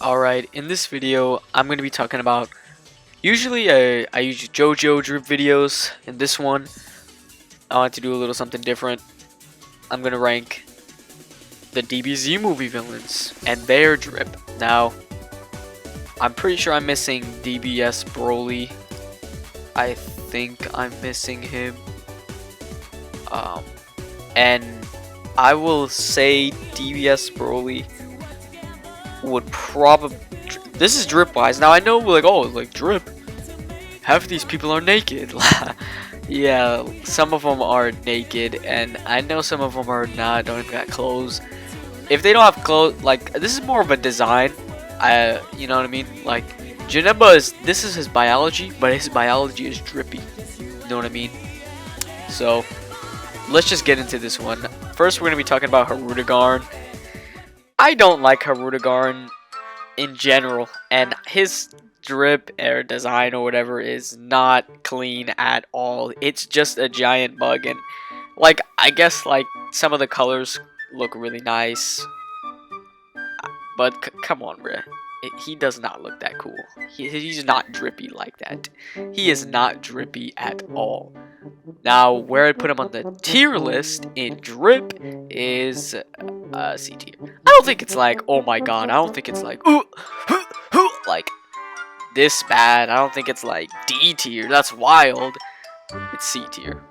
Alright, in this video, I'm going to be talking about, usually I use JoJo drip videos. In this one, I want to do a little something different. I'm going to rank the DBZ movie villains and their drip. Now, I'm pretty sure I'm missing DBS Broly. I think I'm missing him. And I will say DBS Broly would probably, this is drip wise. Now I know, like, oh, like drip, half of these people are naked. Yeah, some of them are naked, and I know some of them are not, don't even got clothes. If they don't have clothes, like, this is more of a design, you know what I mean? Like, Janemba this is his biology, but his biology is drippy, you know what I mean? So let's just get into this one. First, we're gonna be talking about Hirudegarn. I don't like Hirudegarn in general, and his drip or design or whatever is not clean at all. It's just a giant bug, and like, I guess like some of the colors look really nice, but come on, bruh. He does not look that cool. He's not drippy like that. He is not drippy at all. Now, where I put him on the tier list in drip is C tier. I don't think it's like, oh my god, I don't think it's like, like this bad. I don't think it's like D tier. That's wild. It's C tier.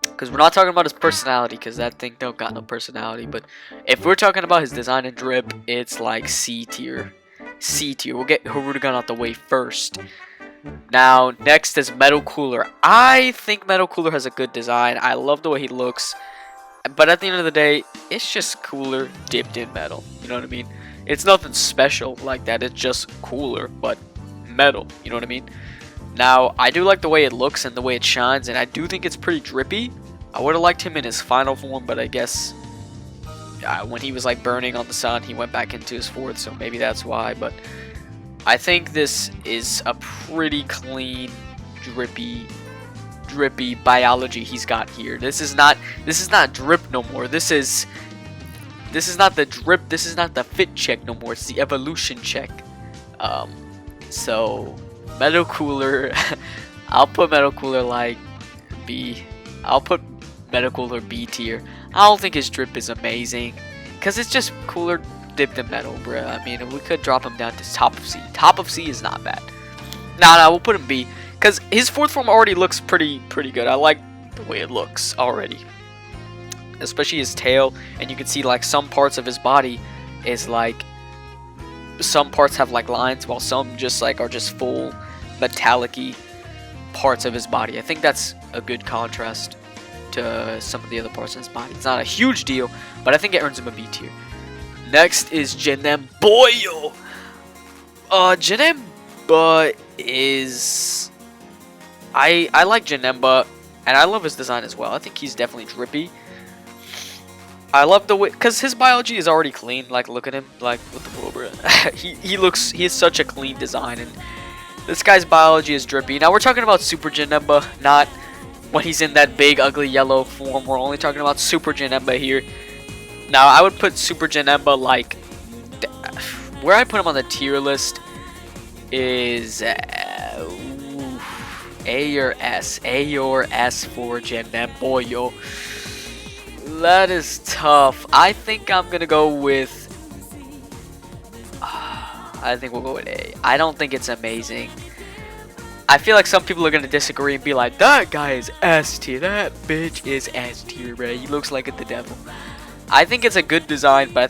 Because we're not talking about his personality, because that thing don't got no personality. But if we're talking about his design and drip, it's like C tier. C tier. We'll get Hirudegarn out the way first. Now, next is Metal Cooler. I think Metal Cooler has a good design. I love the way he looks. But at the end of the day, it's just cooler dipped in metal. You know what I mean? It's nothing special like that. It's just cooler, but metal. You know what I mean? Now, I do like the way it looks and the way it shines, and I do think it's pretty drippy. I would have liked him in his final form, but I guess when he was like burning on the sun, he went back into his fourth, so maybe that's why. But I think this is a pretty clean, drippy biology he's got here. This is not drip no more. This is not the drip. This is not the fit check no more. It's the evolution check. So Metal Cooler, I'll put Metal Cooler like B. I'll put Metal Cooler B tier. I don't think his drip is amazing, cause it's just cooler dipped in metal, bruh. I mean, we could drop him down to top of C. Top of C is not bad. Nah, we'll put him B, cause his fourth form already looks pretty good. I like the way it looks already, especially his tail, and you can see like some parts of his body is like, some parts have like lines, while some just like are just full metallic-y parts of his body. I think that's a good contrast to some of the other parts of his body. It's not a huge deal, but I think it earns him a B tier. Next is Janemba. Janemba is, I like Janemba, and I love his design as well. I think he's definitely drippy. I love the way, because his biology is already clean. Like, look at him, like, what the world, bro. he has such a clean design, and this guy's biology is drippy. Now we're talking about Super Janemba, not when he's in that big ugly yellow form. We're only talking about Super Janemba here. Now I would put Super Janemba like, where I put him on the tier list is A or S. A or S for Janemba, yo. That is tough. I think I'm gonna go with, I think we'll go with A. I don't think it's amazing. I feel like some people are gonna disagree and be like, that guy is S tier. That bitch is S tier, bro. He looks like the devil. I think it's a good design, but I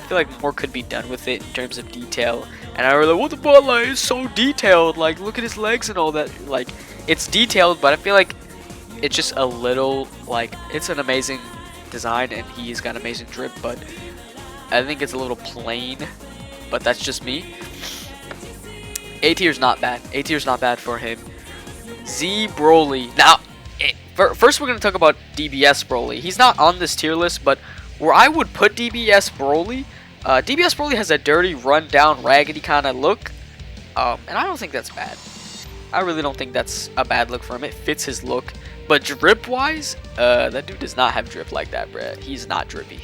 feel like more could be done with it in terms of detail. And I was like, what the fuck? Like, it's so detailed. Like, look at his legs and all that. Like, it's detailed, but I feel like it's just a little, like, it's an amazing design and he's got amazing drip, but I think it's a little plain. But that's just me. A tier's not bad. A tier's not bad for him. Z Broly. Now, first we're going to talk about DBS Broly. He's not on this tier list, but where I would put DBS Broly, DBS Broly has a dirty, run-down, raggedy kind of look. And I don't think that's bad. I really don't think that's a bad look for him. It fits his look. But drip-wise, that dude does not have drip like that, bruh. He's not drippy.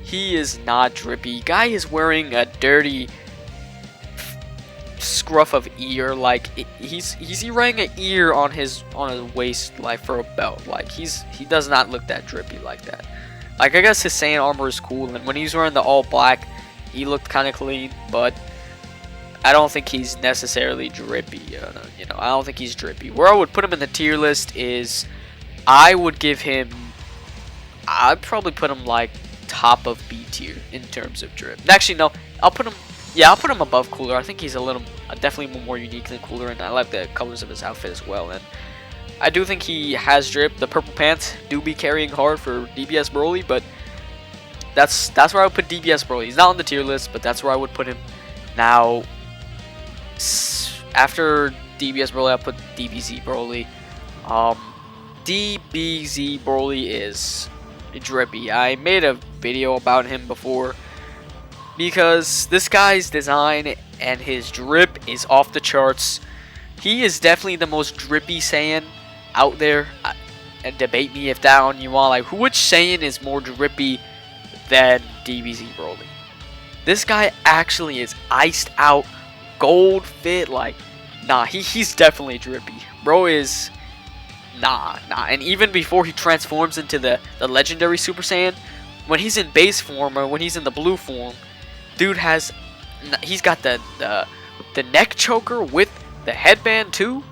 He is not drippy. Guy is wearing a dirty scruff of ear. Like he's wearing an ear on his waist, like for a belt. Like he does not look that drippy like that. Like I guess his Saiyan armor is cool, and when he's wearing the all black, he looked kind of clean. But I don't think he's necessarily drippy. You know, I don't think he's drippy. Where I would put him in the tier list is, I'd probably put him like top of B tier in terms of drip. Actually, no, I'll put him above Cooler. I think he's definitely more unique than Cooler, and I like the colors of his outfit as well. And I do think he has drip. The purple pants do be carrying hard for DBS Broly, but that's where I would put DBS Broly. He's not on the tier list, but that's where I would put him. Now, after DBS Broly, I'll put DBZ Broly. DBZ Broly is drippy. I made a video about him before because this guy's design and his drip is off the charts. He is definitely the most drippy Saiyan out there. And debate me if that one you want. Like, which Saiyan is more drippy than DBZ Broly? This guy actually is iced out, gold fit. Like, nah, he's definitely drippy. Bro is nah. And even before he transforms into the legendary Super Saiyan, when he's in base form or when he's in the blue form, dude he's got the neck choker with the headband too.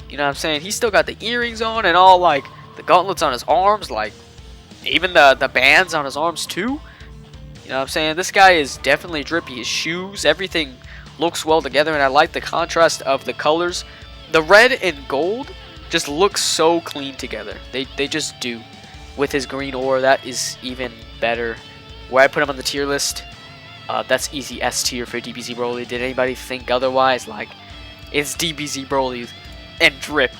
You know what I'm saying? He's still got the earrings on and all, like the gauntlets on his arms, like even the bands on his arms too. You know what I'm saying? This guy is definitely drippy. His shoes, everything looks well together, and I like the contrast of the colors. The red and gold just look so clean together. They just do. With his green aura, that is even better. Where I put him on the tier list, that's easy S tier for DBZ Broly. Did anybody think otherwise? Like, it's DBZ Broly and drip.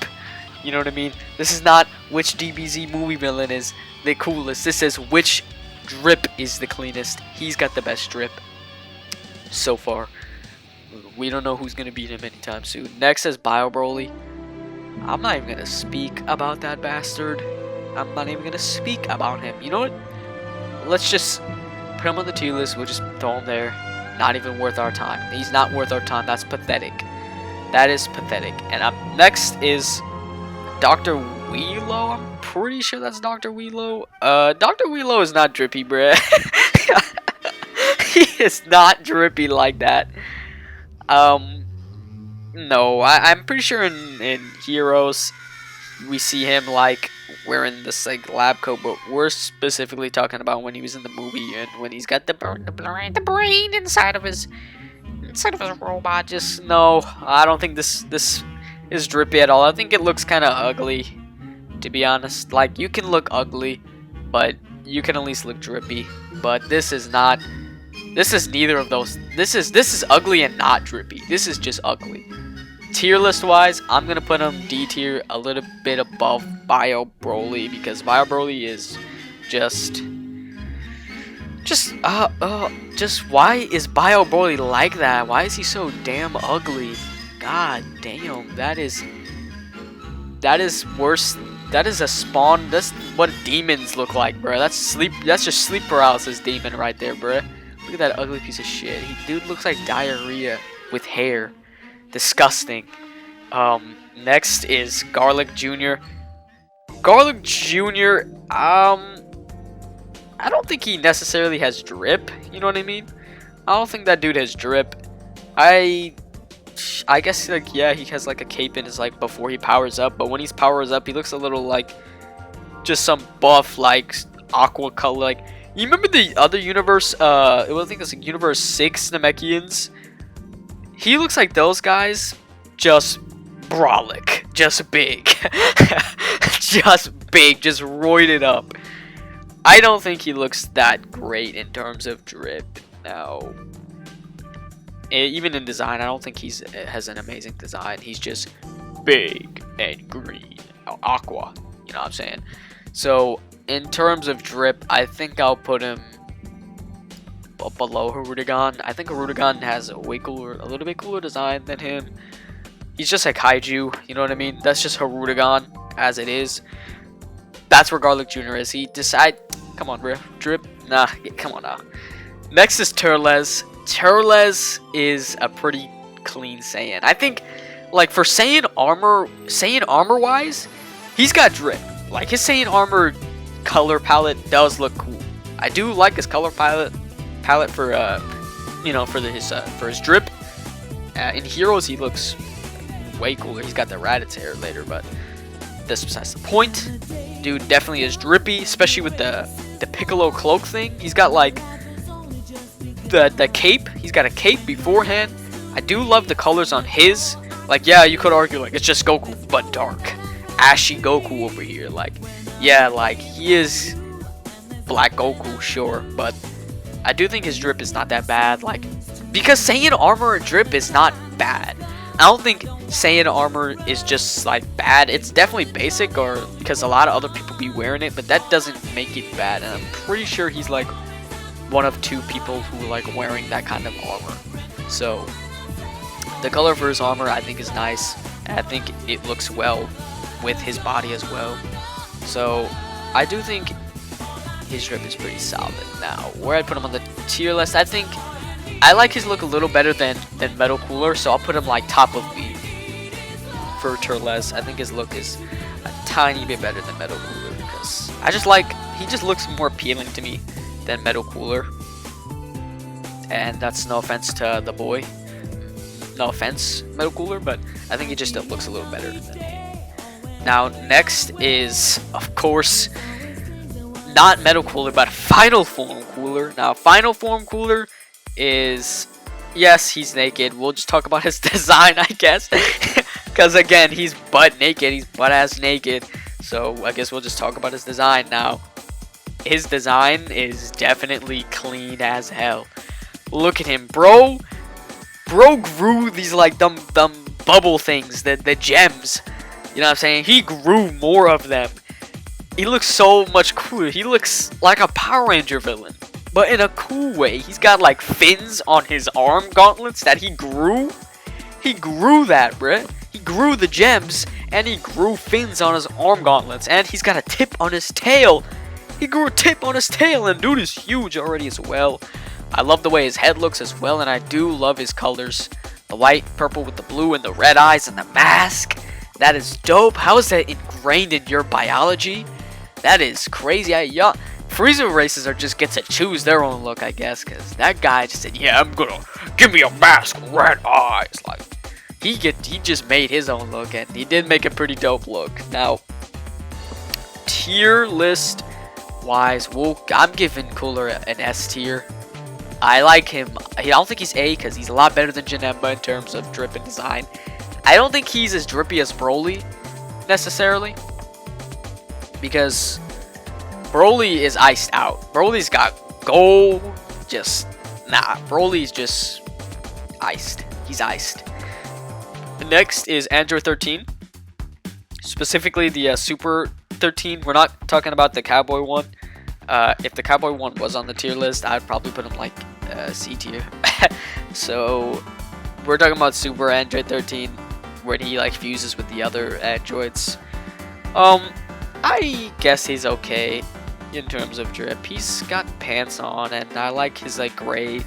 You know what I mean? This is not which DBZ movie villain is the coolest. This is which drip is the cleanest. He's got the best drip so far. We don't know who's gonna beat him anytime soon. Next is Bio Broly. I'm not even gonna speak about that bastard. I'm not even gonna speak about him. You know what? Let's just put him on the tier list. We'll just throw him there. Not even worth our time. He's not worth our time. That's pathetic. That is pathetic. And next is Dr. Wheelo. I'm pretty sure that's Dr. Wheelo. Dr. Wheelo is not drippy, bruh. He is not drippy like that. No, I'm pretty sure in Heroes we see him like wearing this like lab coat, but we're specifically talking about when he was in the movie and when he's got the brain inside of his robot. Just no, I don't think this is drippy at all. I think it looks kind of ugly, to be honest. Like, you can look ugly, but you can at least look drippy. But this is not. This is neither of those. This is ugly and not drippy. This is just ugly. Tier list wise, I'm gonna put him D tier, a little bit above Bio Broly, because Bio Broly is just why is Bio Broly like that? Why is he so damn ugly? God damn, that is worse. That is a spawn. That's what demons look like, bro. That's just sleep paralysis demon right there, bro. Look at that ugly piece of shit. Dude looks like diarrhea with hair. Disgusting. Next is Garlic Jr. Garlic Jr. I don't think he necessarily has drip. You know what I mean? I don't think that dude has drip. I guess, like, yeah, he has like a cape in his, like, before he powers up, but when he's powers up, he looks a little like just some buff, like aqua color. Like, you remember the other universe? I think it's like Universe 6 Namekians. He looks like those guys, just brolic, just big, just big, just roided up. I don't think he looks that great in terms of drip. Now, even in design, I don't think he has an amazing design. He's just big and green, aqua. You know what I'm saying? So, in terms of drip, I think I'll put him below Hirudegarn. I think Hirudegarn has a little bit cooler design than him. He's just like Kaiju, you know what I mean? That's just Hirudegarn as it is. That's where Garlic Jr. is. Come on, bro. Drip. Nah, come on now. Next is Turles. Turles is a pretty clean Saiyan. I think, like, for Saiyan armor wise, he's got drip. Like, his Saiyan armor color palette does look cool. I do like his color palette for you know, for his drip. In Heroes, he looks way cooler. He's got the Raditz hair later, but that's besides the point. Dude definitely is drippy, especially with the Piccolo cloak thing. He's got like the cape. He's got a cape beforehand. I do love the colors on his. Like, yeah, you could argue like it's just Goku, but dark, ashy Goku over here. Like, yeah, like he is Black Goku, sure, but I do think his drip is not that bad. Like, because Saiyan armor and drip is not bad. I don't think Saiyan armor is just like bad. It's definitely basic, or because a lot of other people be wearing it, but that doesn't make it bad. And I'm pretty sure he's like one of 2 people who like wearing that kind of armor. So the color for his armor I think is nice, and I think it looks well with his body as well. So I do think his drip is pretty solid. Now, where I put him on the tier list, I think I like his look a little better than Metal Cooler, so I'll put him like top of B for Turles. I think his look is a tiny bit better than Metal Cooler because I just like, he just looks more appealing to me than Metal Cooler. And that's no offense to the boy. No offense, Metal Cooler, but I think he just looks a little better than him. Now, next is, of course, not Metal Cooler, but Final Form Cooler. Now, Final Form Cooler is, yes, he's naked. We'll just talk about his design, I guess, because again, he's butt naked. He's butt ass naked. So I guess we'll just talk about his design now. His design is definitely clean as hell. Look at him, bro. Bro grew these like dumb bubble things, the gems. You know what I'm saying? He grew more of them. He looks so much cooler. He looks like a Power Ranger villain, but in a cool way. He's got like fins on his arm gauntlets that he grew. He grew that, bruh. He grew the gems, and he grew fins on his arm gauntlets, and he's got a tip on his tail. He grew a tip on his tail, and dude is huge already as well. I love the way his head looks as well, and I do love his colors. The white, purple with the blue, and the red eyes, and the mask. That is dope. How is that ingrained in your biology? That is crazy. Yeah, Frieza races are just get to choose their own look, I guess, because that guy just said, yeah, I'm gonna give me a mask, red eyes. Like, he just made his own look, and he did make a pretty dope look. Now, tier list wise, I'm giving Cooler an S tier. I like him. I don't think he's A because he's a lot better than Janemba in terms of drip and design. I don't think he's as drippy as Broly necessarily, because Broly is iced out. Broly's got gold. Broly's just iced. He's iced. The next is Android 13. Specifically the Super 13. We're not talking about the Cowboy one. If the Cowboy one was on the tier list, I'd probably put him like C tier. So we're talking about Super Android 13, where he like fuses with the other androids. I guess he's okay in terms of drip. He's got pants on, and I like his like gray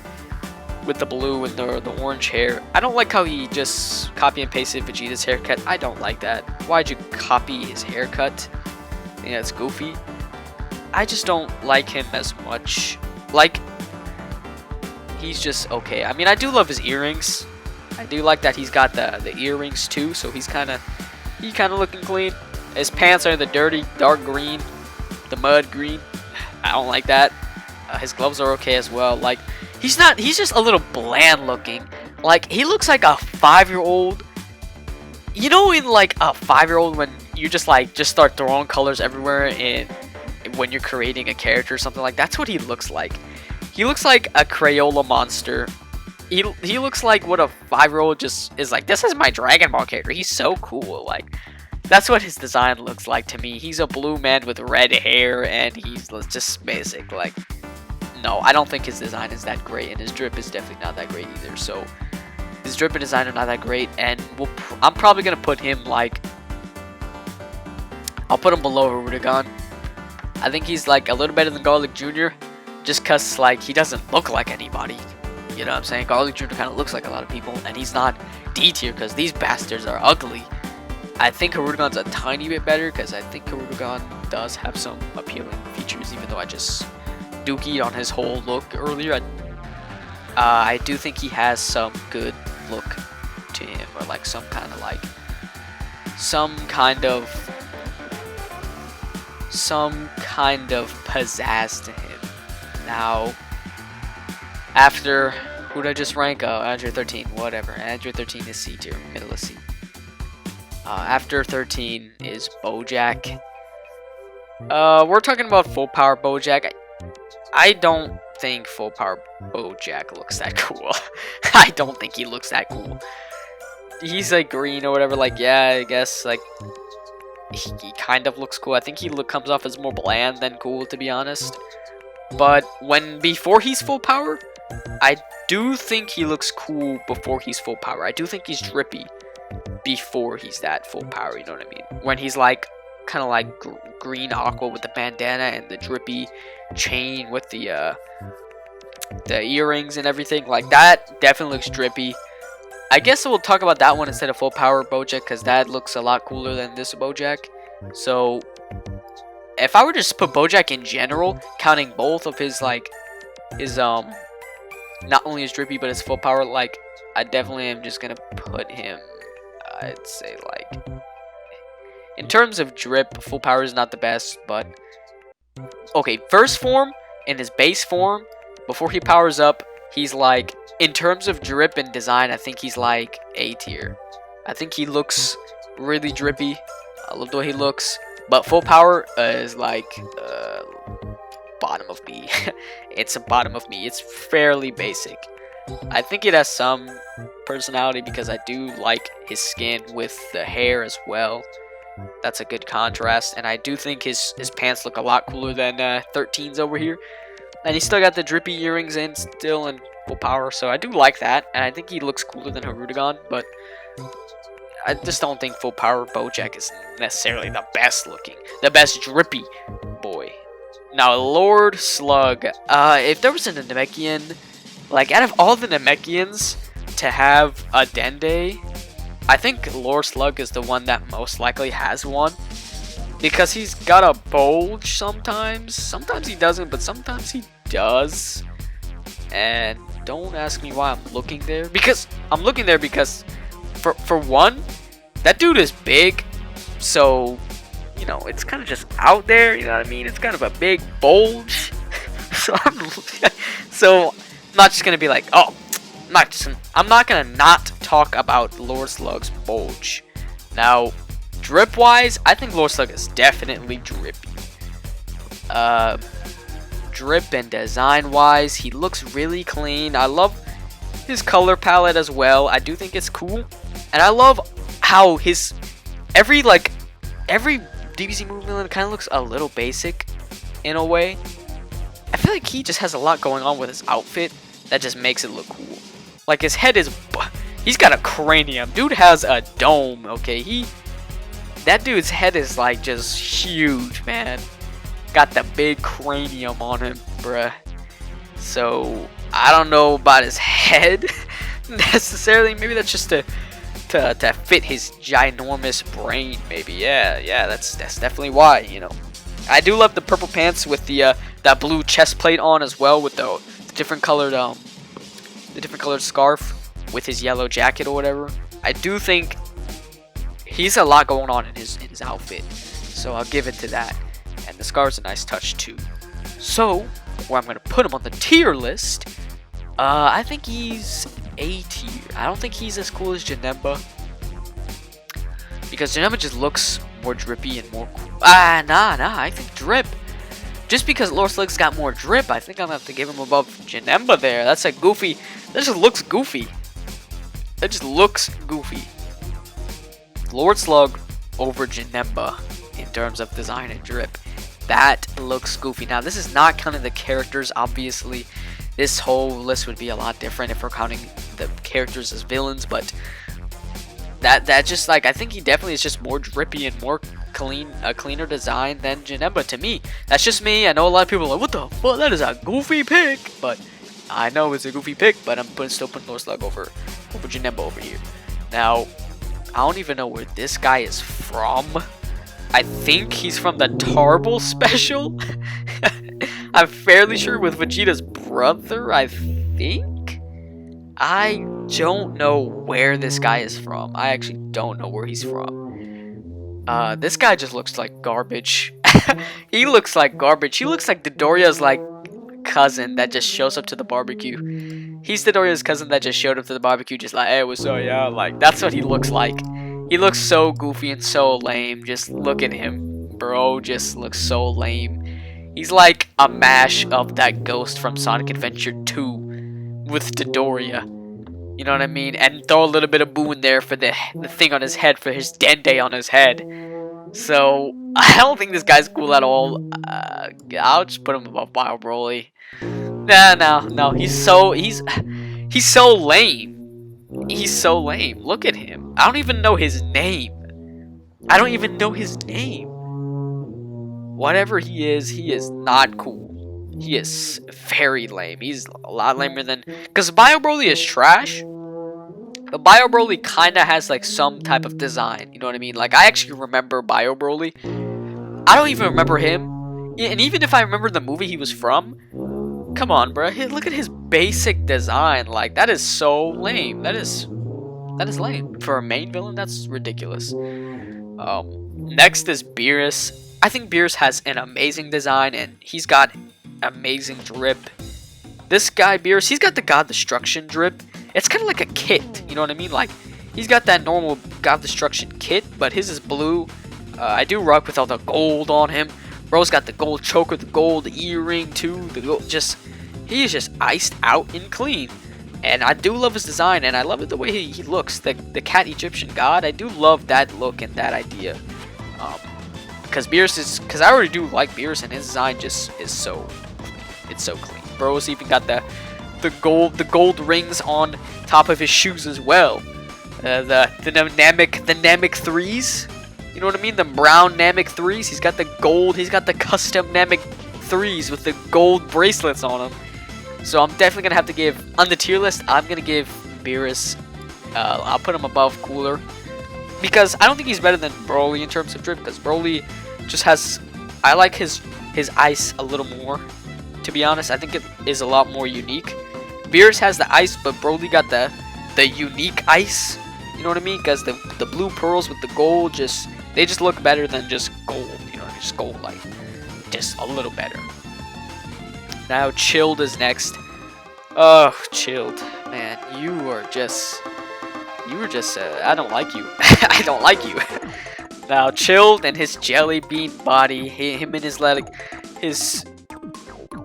with the blue and the orange hair. I don't like how he just copy and pasted Vegeta's haircut. I don't like that. Why'd you copy his haircut? I think that's goofy. I just don't like him as much. Like, he's just okay. I mean, I do love his earrings. I do like that he's got the earrings too, so he's kind of looking clean. His pants are the dirty dark green, the mud green. I don't like that. His gloves are okay as well. Like, he's just a little bland looking. Like, he looks like a 5-year-old. You know, in like a 5-year-old when you just start throwing colors everywhere and when you're creating a character or something like that's what he looks like. He looks like a Crayola monster. He looks like what a 5-year-old just is like, this is my Dragon Ball character. He's so cool. Like, that's what his design looks like to me. He's a blue man with red hair, and he's just basic. Like, no, I don't think his design is that great, and his drip is definitely not that great either. So his drip and design are not that great, and I'm probably gonna put him like, I'll put him below Hirudegarn. I think he's like a little better than Garlic Jr. just cause like he doesn't look like anybody. You know what I'm saying? Garlic Jr. kind of looks like a lot of people, and he's not D tier because these bastards are ugly. I think Hirudegarn's a tiny bit better because I think Hirudegarn does have some appealing features, even though I just dookied on his whole look earlier. I do think he has some good look to him, or like some kind of pizzazz to him. Now, after who did I just rank? Android 13, whatever. Android 13 is C tier, middle of C. After 13 is Bojack. We're talking about full power Bojack. I don't think full power Bojack looks that cool. I don't think he looks that cool. He's like green or whatever. Like, yeah, I guess like he kind of looks cool. I think he comes off as more bland than cool, to be honest. But before he's full power, I do think he looks cool before he's full power. I do think he's drippy before he's that full power, you know what I mean? When he's like kind of like green aqua with the bandana and the drippy chain with the earrings and everything, like that definitely looks drippy. I guess we'll talk about that one instead of full power Bojack, because that looks a lot cooler than this Bojack. So if I were to just put Bojack in general, counting both of his like his not only his drippy but his full power, like I definitely am just gonna put him, I'd say like, in terms of drip, full power is not the best, but okay, first form in his base form before he powers up, he's like, in terms of drip and design, I think he's like A tier. I think he looks really drippy. I love the way he looks, but full power is like bottom of me. It's a bottom of me. It's fairly basic. I think it has some personality because I do like his skin with the hair as well. That's a good contrast, and I do think his pants look a lot cooler than 13's over here. And he's still got the drippy earrings in still and full power, so I do like that, and I think he looks cooler than Hirudegarn, but I just don't think full power Bojack is necessarily the best looking, the best drippy boy. Now, Lord Slug, if there was a Namekian, like out of all the Namekians to have a Dende, I think Lord Slug is the one that most likely has one. Because he's got a bulge sometimes. Sometimes he doesn't, but sometimes he does. And don't ask me why I'm looking there. Because I'm looking there because, for one, that dude is big. So, you know, it's kind of just out there. You know what I mean? It's kind of a big bulge. So I'm not just gonna be like, oh, I'm not gonna not talk about Lord Slug's bulge. Now, drip wise, I think Lord Slug is definitely drippy. Drip and design wise, he looks really clean. I love his color palette as well. I do think it's cool, and I love how every DBZ movie villain kind of looks a little basic in a way. I feel like he just has a lot going on with his outfit that just makes it look cool. Like his head he's got a cranium. Dude has a dome, okay? That dude's head is like just huge, man. Got the big cranium on him, bruh. So, I don't know about his head necessarily. Maybe that's just to fit his ginormous brain, maybe. Yeah, that's definitely why, you know. I do love the purple pants with the that blue chest plate on as well, with the different colored scarf with his yellow jacket or whatever. I do think he's a lot going on in his outfit, so I'll give it to that. And the scarf's a nice touch too. So, where I'm gonna put him on the tier list, I think he's A tier. I don't think he's as cool as Janemba, because Janemba just looks more drippy and more cool. Nah, I think drip. Just because Lord Slug's got more drip, I think I'm gonna have to give him above Janemba there. That's a goofy. That just looks goofy. That just looks goofy. Lord Slug over Janemba in terms of design and drip. That looks goofy. Now, this is not counting the characters, obviously. This whole list would be a lot different if we're counting the characters as villains, but that just, like, I think he definitely is just more drippy and more a cleaner design than Janemba to me. That's just me. I know a lot of people are like, what the fuck? That is a goofy pick. But I know it's a goofy pick, but I'm still putting Lord Slug over Janemba over here. Now, I don't even know where this guy is from. I think he's from the Turles special. I'm fairly sure with Vegeta's brother, I think. I don't know where this guy is from. I actually don't know where he's from. This guy just looks like garbage. He looks like garbage. He looks like Dodoria's like cousin that just shows up to the barbecue. He's Dodoria's cousin that just showed up to the barbecue just like, hey, what's up, yeah? Like, that's what he looks like. He looks so goofy and so lame. Just look at him. Bro just looks so lame. He's like a mash of that ghost from Sonic Adventure 2 with Dodoria. You know what I mean? And throw a little bit of Boo in there for the thing on his head, for his Dende on his head. So, I don't think this guy's cool at all. I'll just put him above Bio Broly. No. He's so lame. He's so lame. Look at him. I don't even know his name. Whatever he is not cool. He is very lame. He's a lot lamer than... Because Bio Broly is trash. But Bio Broly kind of has like some type of design. You know what I mean? Like, I actually remember Bio Broly. I don't even remember him. And even if I remember the movie he was from... Come on, bro. Look at his basic design. Like, that is so lame. That is lame. For a main villain, that's ridiculous. Next is Beerus. I think Beerus has an amazing design, and he's got amazing drip. This guy, Beerus, he's got the God Destruction drip. It's kind of like a kit, you know what I mean? Like, he's got that normal God Destruction kit, but his is blue. I do rock with all the gold on him. Bro's got the gold choker, the gold earring too. He is just iced out and clean. And I do love his design, and I love it the way he looks. The cat Egyptian god, I do love that look and that idea. Because I already do like Beerus, and his design just is so clean. Bro's even got the gold rings on top of his shoes as well. The Namek 3s. You know what I mean? The brown Namek 3s. He's got the gold. He's got the custom Namek 3s with the gold bracelets on them. So I'm definitely gonna have to give, on the tier list, I'm gonna give Beerus. I'll put him above Cooler, because I don't think he's better than Broly in terms of drip. Because Broly just has, I like his ice a little more. To be honest, I think it is a lot more unique. Beerus has the ice, but Broly got the unique ice. You know what I mean? Because the blue pearls with the gold they just look better than just gold. You know, just gold like just a little better. Now Chilled is next. Oh, Chilled, man, you were just I don't like you. I don't like you. Now Chilled and his jelly bean body, him and his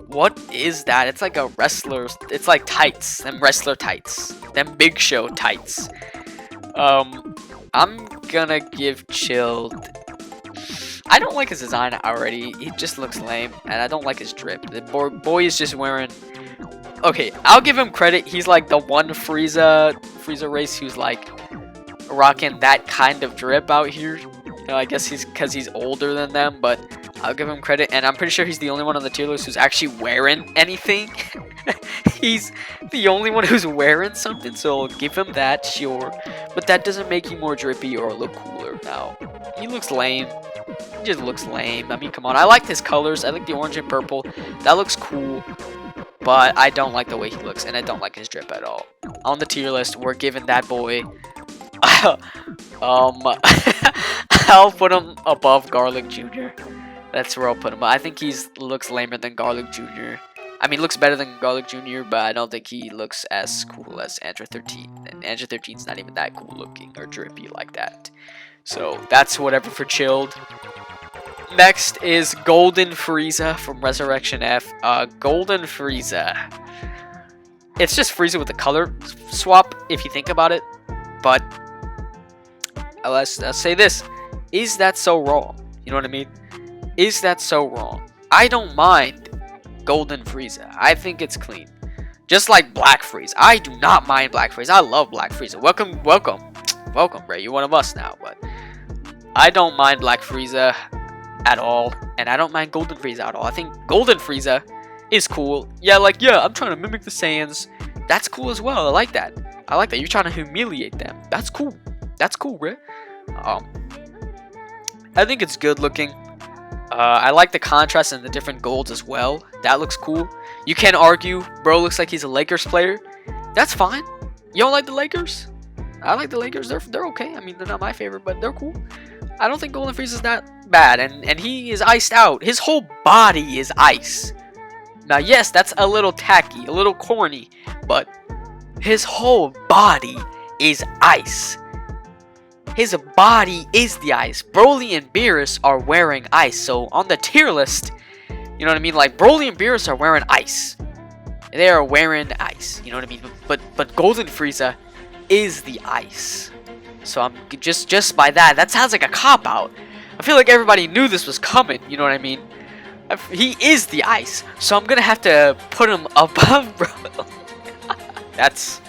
what is that? It's like a wrestler. It's like tights. Them wrestler tights. Them Big Show tights. I'm gonna give Chilled. I don't like his design already. He just looks lame, and I don't like his drip. The boy is just wearing. Okay, I'll give him credit. He's like the one Frieza race who's like rocking that kind of drip out here. You know, I guess because he's older than them, but I'll give him credit. And I'm pretty sure he's the only one on the tier list who's actually wearing anything. He's the only one who's wearing something, so I'll give him that, sure. But that doesn't make him more drippy or look cooler. Now, he looks lame. He just looks lame. I mean, come on. I like his colors. I like the orange and purple. That looks cool. But I don't like the way he looks, and I don't like his drip at all. On the tier list, we're giving that boy... I'll put him above Garlic Jr. That's where I'll put him. I think he looks lamer than Garlic Jr. I mean, looks better than Garlic Jr., but I don't think he looks as cool as Android 13. And Android 13's not even that cool looking or drippy like that. So that's whatever for Chilled. Next is Golden Frieza from Resurrection F. Golden Frieza. It's just Frieza with a color swap, if you think about it. But let's say this. Is that so wrong? You know what I mean? Is that so wrong? I don't mind Golden Frieza. I think it's clean. Just like Black Frieza. I do not mind Black Frieza. I love Black Frieza. Welcome, Ray. You're one of us now. But I don't mind Black Frieza at all, and I don't mind Golden Frieza at all. I think Golden Frieza is cool. Yeah, like, yeah, I'm trying to mimic the Saiyans. That's cool as well. I like that. I like that. You're trying to humiliate them. That's cool. That's cool, right? I think it's good looking. I like the contrast and the different golds as well. That looks cool. You can't argue. Bro looks like he's a Lakers player. That's fine. You don't like the Lakers? I like the Lakers. They're okay. I mean, they're not my favorite, but they're cool. I don't think Golden Frieza is that bad. And he is iced out. His whole body is ice. Now, yes, that's a little tacky, a little corny, but his whole body is ice. His body is the ice. Broly and Beerus are wearing ice. So on the tier list, you know what I mean? Like, Broly and Beerus are wearing ice. They are wearing ice. You know what I mean? But Golden Frieza is the ice. So I'm just by that sounds like a cop-out. I feel like everybody knew this was coming. You know what I mean? He is the ice. So I'm gonna have to put him above Broly. That's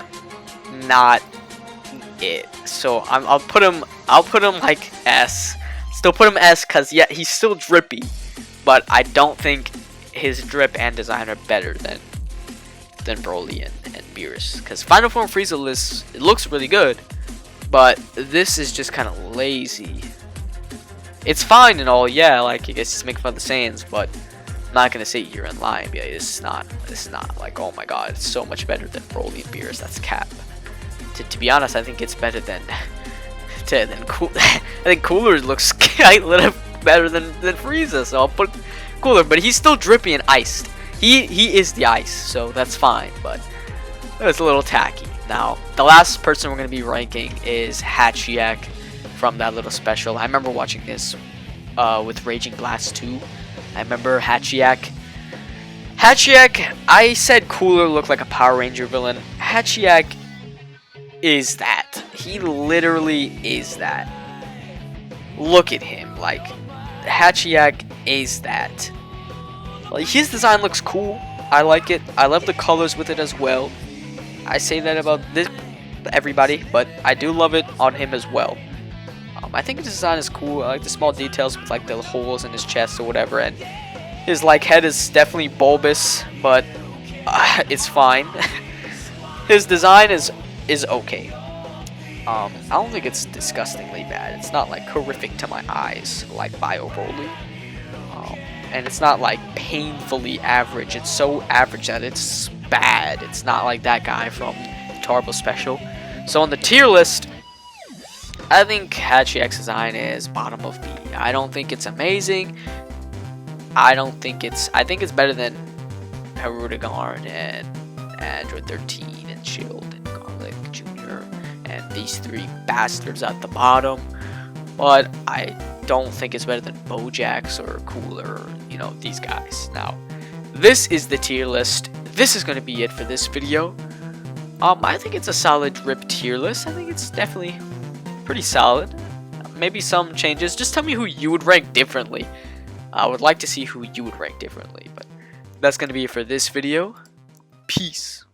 not it. So I'll put him like S. Still put him S, cause yeah, he's still drippy, but I don't think his drip and design are better than Broly and Beerus. Cause Final Form Frieza it looks really good, but this is just kind of lazy. It's fine and all, yeah, like you guys just make fun of the Saiyans, but I'm not gonna sit here and lie and be like, this is not like, oh my god, it's so much better than Broly and Beerus. That's cap. To be honest, I think it's better than Cool. I think Cooler looks a little better than Frieza, so I'll put Cooler, but he's still drippy and iced. He is the ice, so that's fine, but it's a little tacky. Now, the last person we're gonna be ranking is Hatchiyack from that little special. I remember watching this with Raging Blast 2. I remember Hatchiyack. I said Cooler looked like a Power Ranger villain. Hatchiyack is that. He literally is that. Look at him. Like, Hatchiyack is that. Like, his design looks cool. I like it. I love the colors with it as well. I say that about everybody, but I do love it on him as well. I think his design is cool. I like the small details with like the holes in his chest or whatever, and his like head is definitely bulbous, but it's fine. His design is okay. I don't think it's disgustingly bad. It's not like horrific to my eyes like Bio Broly, and it's not like painfully average. It's so average that it's bad. It's not like that guy from the Turles special. So on the tier list, I think Hatchiyack's design is bottom of B. I don't think it's amazing. I think it's better than Hirudegarn and Android 13 and Shield and Garlic Jr. and these three bastards at the bottom. But I don't think it's better than Bojack's or Cooler, you know, these guys. Now, this is the tier list. This is going to be it for this video. I think it's a solid drip tier list. I think it's definitely pretty solid. Maybe some changes. Just tell me who you would rank differently. I would like to see who you would rank differently. But that's going to be it for this video. Peace.